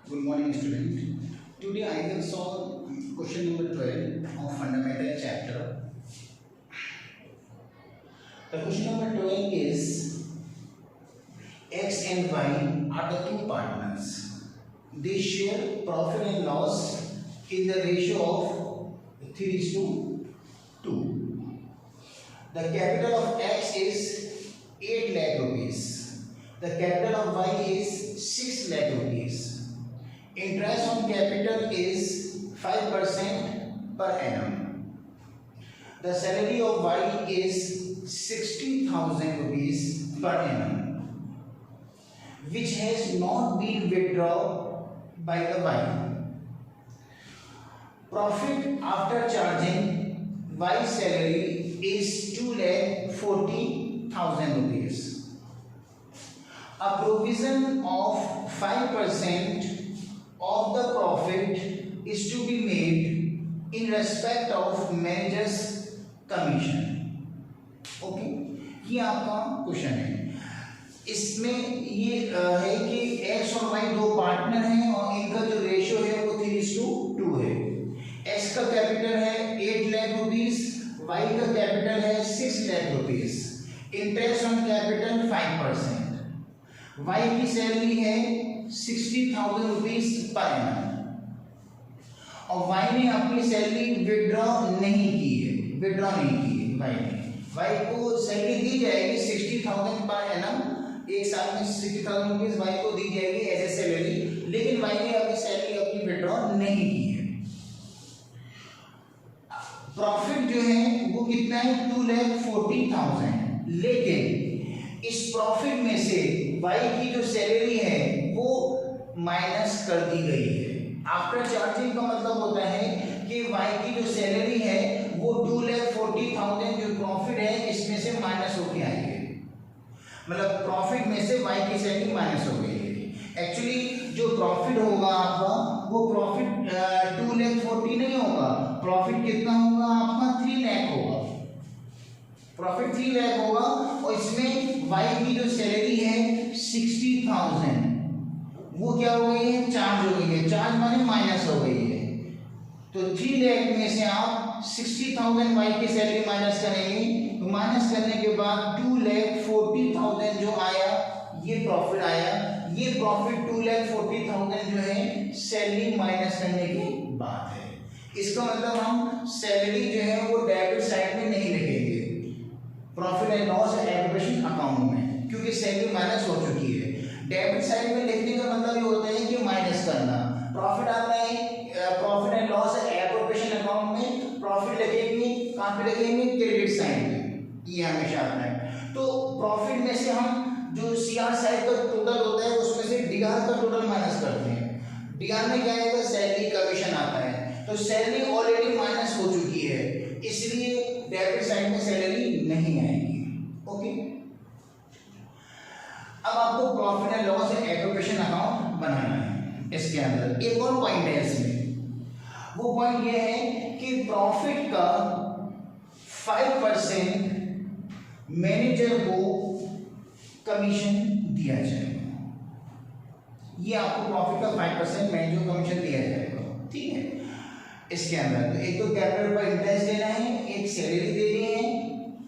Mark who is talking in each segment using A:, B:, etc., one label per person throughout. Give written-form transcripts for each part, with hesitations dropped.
A: Good morning, student. Today I will solve question number 12 of fundamental chapter. The question number 12 is X and Y are the two partners. They share profit and loss in the ratio of 3:2. The capital of X is 8 lakh rupees. The capital of Y is 6 lakh rupees. Interest on capital is 5% per annum. The salary of Y is 60,000 rupees per annum, which has not been withdrawn by the Y. Profit after charging Y salary is 2,40,000 rupees. A provision of 5% of the profit is to be made in respect of manager's commission. Okay, ये आपका question है. इसमें ये है कि x और Y दो partner हैं और इनका जो रेशियो है वो 3:2 है. एक्स का कैपिटल है 8 लाख रुपीस, वाई का कैपिटल है 6 lakh rupees. Interest on capital 5%. Y की सैलरी है 60,000 रुपीस पर एनम और वाई ने अपनी सैलरी विड्रॉ नहीं की है. वाई को सैलरी दी जाएगी 60,000 पर एनम, एक साल में 60,000 रुपीस वाई को दी जाएगी एज ए सैलरी, लेकिन वाई ने अपनी सैलरी अपनी विड्रॉ नहीं की है. प्रॉफिट जो है वो कितना है 2,40,000, लेकिन इस प्रॉफिट में से वाई की जो सैलरी है वो माइनस कर दी गई है. आफ्टर चार्जिंग का मतलब होता है कि वाई की जो सैलरी है वो 2,40,000 जो प्रॉफिट है इसमें से माइनस होके आई है. मतलब प्रॉफिट में से वाई की सैलरी माइनस हो गई है. एक्चुअली जो प्रॉफिट होगा आपका वो प्रॉफिट 2,40,000 नहीं होगा. प्रॉफिट कितना होगा आपका 3 लाख होगा. प्रॉफिट 3 लाख होगा और इसमें वाई की जो सैलरी है 60,000 वो क्या हो गई है, चार्ज हो गई है. चार्ज माने माइनस हो गई है. तो 3 लाख में से आप 60,000 वाई की सैलरी माइनस करेंगे, तो माइनस करने के बाद 2,40,000 जो आया ये प्रॉफिट आया. ये प्रॉफिट 2,40,000 जो है सैलरी माइनस करने के बाद है. इसका मतलब हम सैलरी जो है वो डेबिट साइड में नहीं लिखेंगे profit and loss application account में, क्योंकि सैलरी माइनस हो चुकी है. डेबिट साइड में लिखने का मतलब ये होता है कि माइनस करना. प्रॉफिट आता है profit and loss application account में, प्रॉफिट लिखेंगे कहाँ पे लिखेंगे, क्रेडिट साइड में. ये हमेशा आता है. तो प्रॉफिट में से हम जो सीआर साइड का टोटल होता है उसमें से डीआर का टोटल माइनस करते हैं. डीआर में क्या आएगा, सैलरी कमीशन आता है. तो सैलरी ऑलरेडी माइनस हो चुकी है, इसलिए डेबिट साइड में सैलरी नहीं आएगी. ओके, अब आपको profit and loss application account बनाना है. इसके अंदर एक और पॉइंट है इसमें, वो पॉइंट ये है कि प्रॉफिट का 5% मैनेजर को कमीशन दिया जाएगा. ये आपको प्रॉफिट का 5% मैनेजर को कमीशन दिया जाएगा. ठीक है. इसके अंदर तो एक तो कैपिटल पर इंटरेस्ट देना है, एक सैलरी देनी है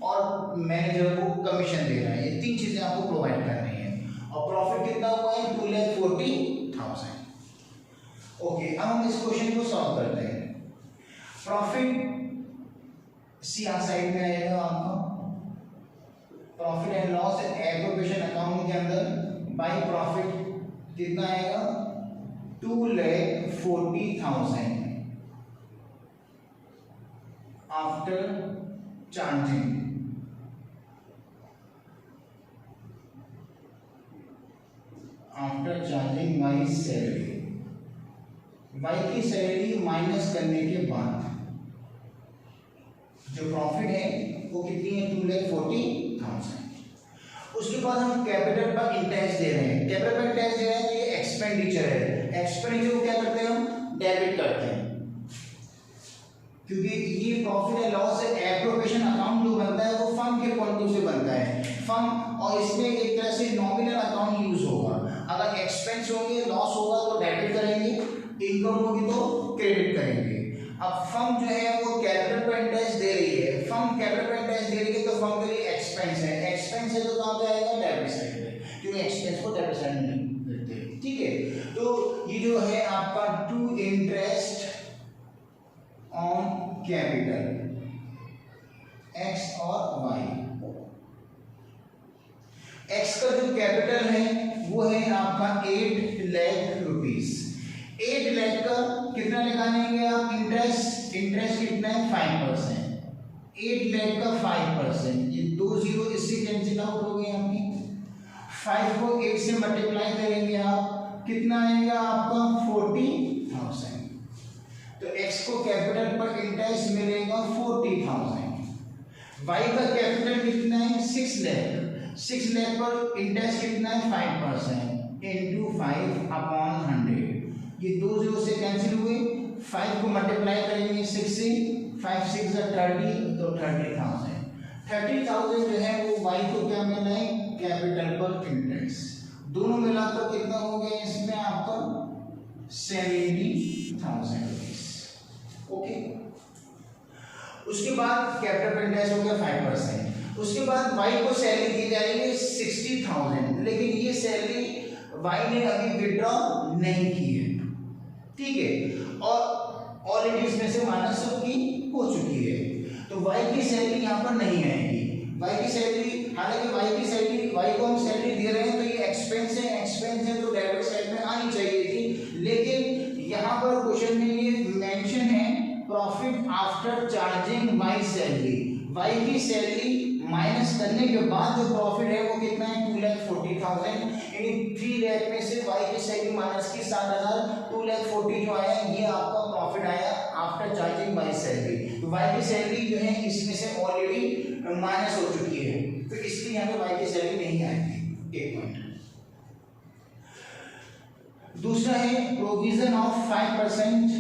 A: और मैनेजर को कमीशन देना है. ये 3 चीजें आपको प्रोवाइड करनी है. और प्रॉफिट कितना हुआ है 2,40,000. ओके, अब हम इस क्वेश्चन को सॉल्व करते हैं. प्रॉफिट सीआर साइड में आएगा आपका. Profit and loss application account के अंदर बाय प्रॉफिट कितना आएगा 2,40,000 after charging. After charging Y salary, Y की सैलरी माइनस करने के बाद जो प्रॉफिट है वो कितनी है 2,40,000. उसके बाद हम कैपिटल पर इंटरेस्ट दे रहे हैं. कैपिटल पर इंटरेस्ट दे रहे हैं, ये एक्सपेंडिचर है. एक्सपेंडिचर को क्या करते हैं हम डेबिट करते हैं, क्योंकि ये profit and loss application account जो बनता है वो फर्म के पॉइंट ऑफ व्यू से बनता है. फर्म और इसमें एक तरह से नॉमिनल अकाउंट यूज होगा. अगर एक्सपेंस होंगे लॉस होगा तो डेबिट करेंगे, इनकम होगी तो क्रेडिट करेंगे। अब फर्म जो है वो कैपिटल पर इंटरेस्ट दे रही है, फर्म कैपिटल पर इंटरेस्ट दे रही है तो फर्म के लिए एक्सपेंस है, एक्सपेंस है तो कहाँ पे आएगा, डेबिट साइड पे, क्योंकि एक्सपेंस को डेबिट साइड में लिखते हैं। ठीक है, तो ये जो है आपका to interest on capital X और वाई। एक्स का जो कैपिटल है वो है आपका 8 लाख रुपीस। 8 लाख का कितना निकालेंगे आप, इंटरेस्ट, इंटरेस्ट कितना है 5%, 8 लाख का 5%, ये 2 जीरो इससे कैंसिल आउट हो गए आपकी। 5 को 8 से मल्टीप्लाई करेंगे आप, कितना आएगा आपका 40,000। तो x को कैपिटल पर इंटरेस्ट मिलेगा 40,000। y का कैपिटल कितना है 6 लाख, 6 लाख पर इंटरेस्ट कितना है 5% इंटू 5/100, ये 2 जीरो से कैंसिल हुए। 5 को मल्टीप्लाई करेंगे 6 से, 5 6 30, तो 30,000। 30,000 जो है वो y को क्या मिला है, कैपिटल पर इंटरेस्ट। दोनों मिलाकर कितना हो गया इसमें आपका 70,000 रुपीस। ओके, उसके बाद कैपिटल पर इंटरेस्ट हो गया 5%। उसके बाद y को सैलरी दी जाएगी 60,000, लेकिन ये सैलरी y ने अभी विड्रॉ नहीं की है। ठीक है, और ऑलरेडी इसमें से माइनस की हो चुकी है, तो y की सैलरी यहाँ पर नहीं आएगी। y की सैलरी, हालांकि y की सैलरी, y को हम सैलरी दे रहे हैं तो ये एक्सपेंस है, एक्सपेंस है तो डेबिट साइड में आनी चाहिए थी, लेकिन यहाँ पर क्वेश्चन में ये मेंशन है profit after charging y salary. y की सैलरी माइनस करने के बाद जो प्रॉफिट है वो कितना है 2,40,000, यानी 3 लाख में से y की सैलरी माइनस की 7,000, 2,40,000 जो आया ये आपका प्रॉफिट आया आफ्टर चार्जिंग y सैलरी। तो y की सैलरी जो है इसमें से ऑलरेडी माइनस हो चुकी है, तो इसलिए यहाँ पे y की सैलरी नहीं आएगी। एक पॉइंट। दूसरा है provision of 5%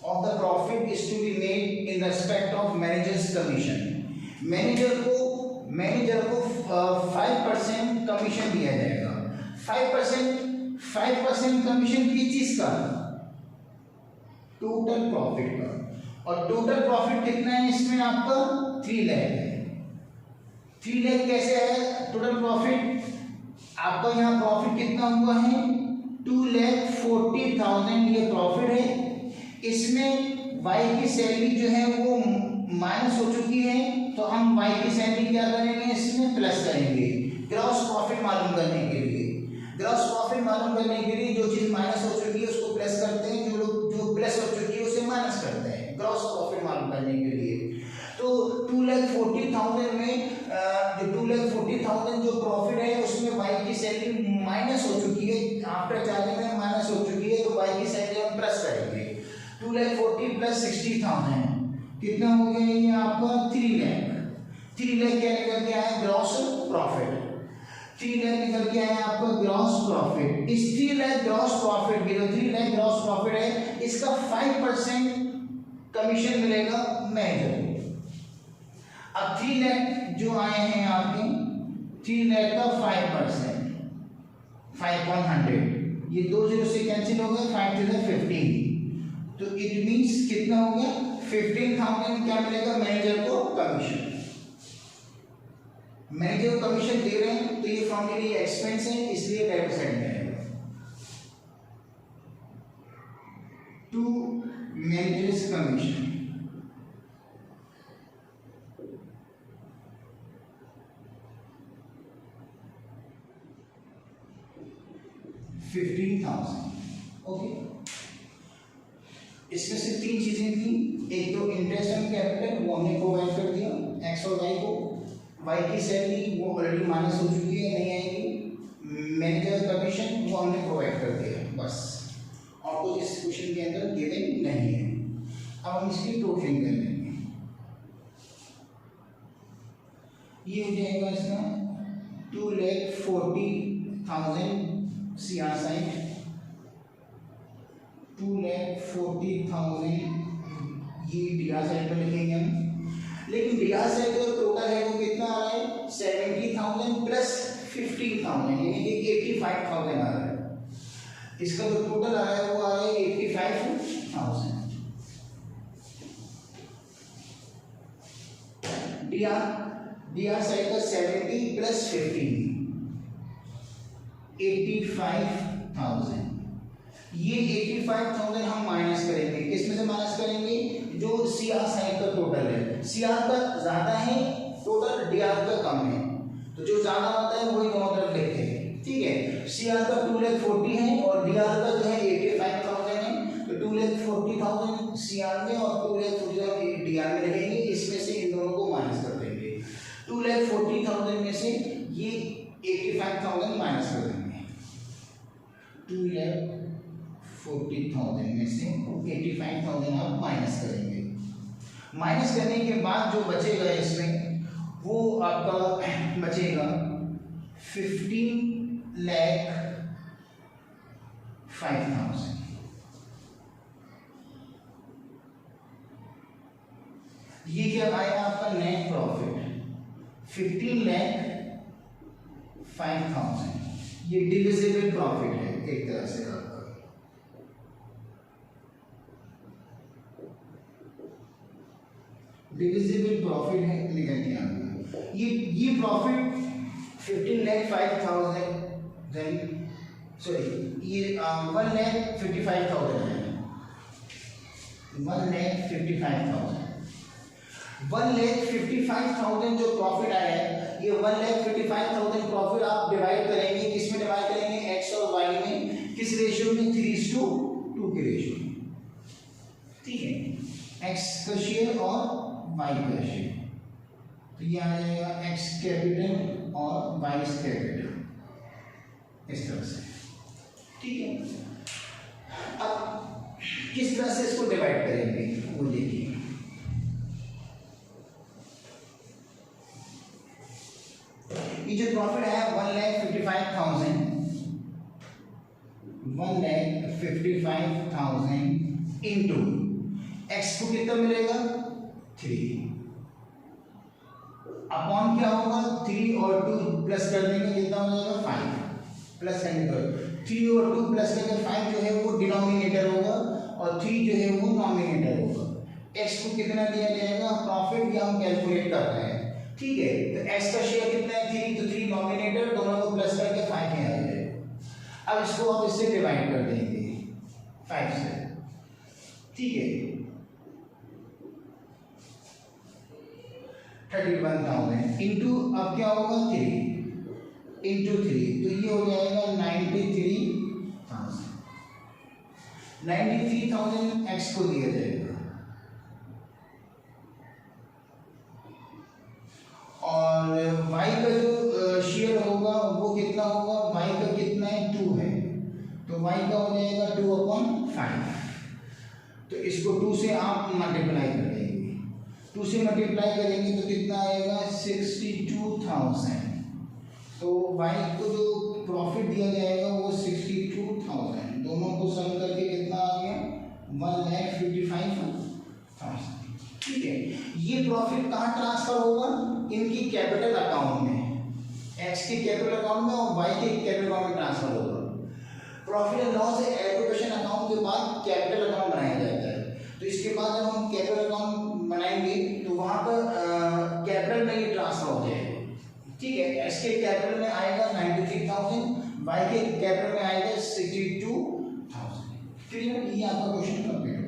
A: of the profit is to be made in respect of manager's commission। Manager को 5% कमीशन दिया जाएगा। 5% कमीशन किस चीज का, टोटल प्रॉफिट का, और टोटल प्रॉफिट कितना है इसमें आपका 3 लाख है। 3 लाख कैसे है टोटल प्रॉफिट, आपका यहाँ प्रॉफिट कितना हुआ है 2,40,000 ये प्रॉफिट है। इसमें y की सैलरी जो है वो माइनस हो चुकी है, तो हम y की सैलरी क्या करेंगे इसमें प्लस करेंगे ग्रॉस प्रॉफिट मालूम करने के लिए। ग्रॉस प्रॉफिट मालूम करने के लिए जो चीज माइनस हो चुकी है उसको प्लस करते हैं, जो प्लस हो चुकी है उसे माइनस करते हैं ग्रॉस प्रॉफिट मालूम करने के लिए। तो 2,40,000 में जो 2,40,000 जो प्रॉफिट है उसमें y की सैलरी माइनस हो चुकी है, आफ्टर चार्जिंग में माइनस हो चुकी है, तो y की सैलरी हम प्लस करेंगे। 2,40,000 प्लस 60,000 कितना हो गया ये आपका 3 लाख। 3 लाख क्या निकल के आया ग्रॉस प्रॉफिट, 3 लाख निकल के आया आपका ग्रॉस प्रॉफिट। इस 3 लाख ग्रॉस प्रॉफिट की जो 3 लाख ग्रॉस प्रॉफिट है इसका 5% कमीशन मिलेगा मैनेजर को। अब 3 लाख जो आए हैं आपके 3 लाख का 5%, 5/100, ये 2 जीरो से कैंसिल हो गया, 5 to the 15, तो इट मींस कितना हो गया 15,000 क्या मिलेगा मैनेजर को कमीशन। मैनेजर को कमीशन दे रहे हैं तो ये फर्म के लिए एक्सपेंस है, इसलिए डेबिट साइड में आएगा। To manager's commission, okay. इसमें से 3 चीजें थी, एक तो इंटरेस्ट ऑन कैपिटल वो हमने प्रोवाइड कर दिया एक्स और वाई को, वाई की सैलरी वो ऑलरेडी माइनस हो चुकी है नहीं आएगी, मैनेजर कमीशन वो हमने प्रोवाइड कर दिया बस, और कुछ इस क्वेश्चन के अंदर गिवन नहीं है। अब हम इसकी टोटलिंग कर लेंगे, ये हो जाएगा इसका 2,40,000 CR साइड, 2,40,000 ये DR साइड पर लिखेंगे हम, लेकिन DR साइड का टोटल है वो कितना आ रहा है 70,000 प्लस 15,000 यानी कि 85,000 आ रहा है। इसका जो टोटल आया है वो आया 85,000। डीआर साइड का 70 प्लस 15 85,000। ये 85,000 हम माइनस करेंगे, किसमें से माइनस करेंगे? जो सीआर साइड का टोटल है, सीआर का ज्यादा है टोटल, डीआर का कम है, तो जो ज्यादा होता है वही दोनों तरफ लिखते हैं। ठीक है, सीआर का 2,40,000 है और डीआर का जो है 85,000 है, तो 2,40,000 सीआर में और 2,40,000 डीआर में लगेंगे। इसमें से इन दोनों को माइनस कर देंगे। 2,40,000 में से ये 85,000 माइनस कर देंगे। 2,40,000 में से 85,000 आप माइनस करेंगे। माइनस करने के बाद जो बचेगा इसमें वो आपका बचेगा 15,05,000। ये क्या आया आपका नेट प्रॉफिट 15,05,000। ये डिविजिबल प्रॉफिट है एक तरह से आपका। डिविजिबल प्रॉफिट है, निकल के आएगा। ये प्रॉफिट 15,05,000 देन सॉरी ये 1,55,000 है। 1,55,000 1,55,000 जो प्रॉफिट आया है, ये 1,55,000 प्रॉफिट आप डिवाइड करेंगे, किसमें डिवाइड करेंगे? एक्स और वाई में। किस रेशियो में? 3:2 के रेशियो में। ठीक है, एक्स का शेयर और वाई का शेयर, तो ये आ जाएगा एक्स कैपिटल और वाई कैपिटल, इस तरह से। ठीक है, अब किस तरह से इसको डिवाइड करेंगे वो देखिए। ये जो प्रॉफिट है 1,55,000 इंटू एक्स को कितना मिलेगा? 3 अपॉन क्या होगा? 3 और 2 प्लस कर देंगे, कितना हो जाएगा? 5 प्लस करने पर 3 और 2 प्लस करके 5 जो है वो डिनोमिनेटर होगा और 3 जो है वो नॉमिनेटर होगा। एक्स को कितना दिया जाएगा? प्रॉफिट भी हम कैलकुलेट कर रहे हैं। ठीक है, तो एक्स का शेयर कितना है? 3, तो 3 नॉमिनेटर, दोनों को प्लस करके 5 ही आ जाएगा। अब इसको आप इससे डिवाइड कर देंगे 5 से। ठीक है, 31,000 इंटू अब क्या होगा? 3 इंटू 3, तो ये हो जाएगा 93,000। 93,000 एक्स को दिया जाएगा और वाई का जो शेयर होगा वो कितना होगा? वाई का कितना है? 2 है, तो वाई का हो जाएगा 2/5। तो इसको 2 से आप मल्टीप्लाई कर देंगे, 2 से मल्टीप्लाई करेंगे तो कितना आएगा? 62,000। तो वाई को जो प्रॉफिट दिया जाएगा वो 62,000, दोनों को सम करके कितना आ गया? 1,55,000। ठीक है, ये प्रॉफिट कहाँ ट्रांसफर होगा? इनकी कैपिटल अकाउंट में, एक्स के कैपिटल अकाउंट में और वाई के कैपिटल अकाउंट में ट्रांसफर होगा। Profit and loss allocation account के बाद कैपिटल अकाउंट बनाया जाता है, तो इसके बाद जब हम कैपिटल अकाउंट बनाएंगे तो वहां पर कैपिटल में ये ट्रांसफर हो जाएगा। ठीक है, एक्स के कैपिटल में आएगा 93,000, वाई के कैपिटल में आएगा 62,000। क्लियर? ये आपका क्वेश्चन कंप्लीट।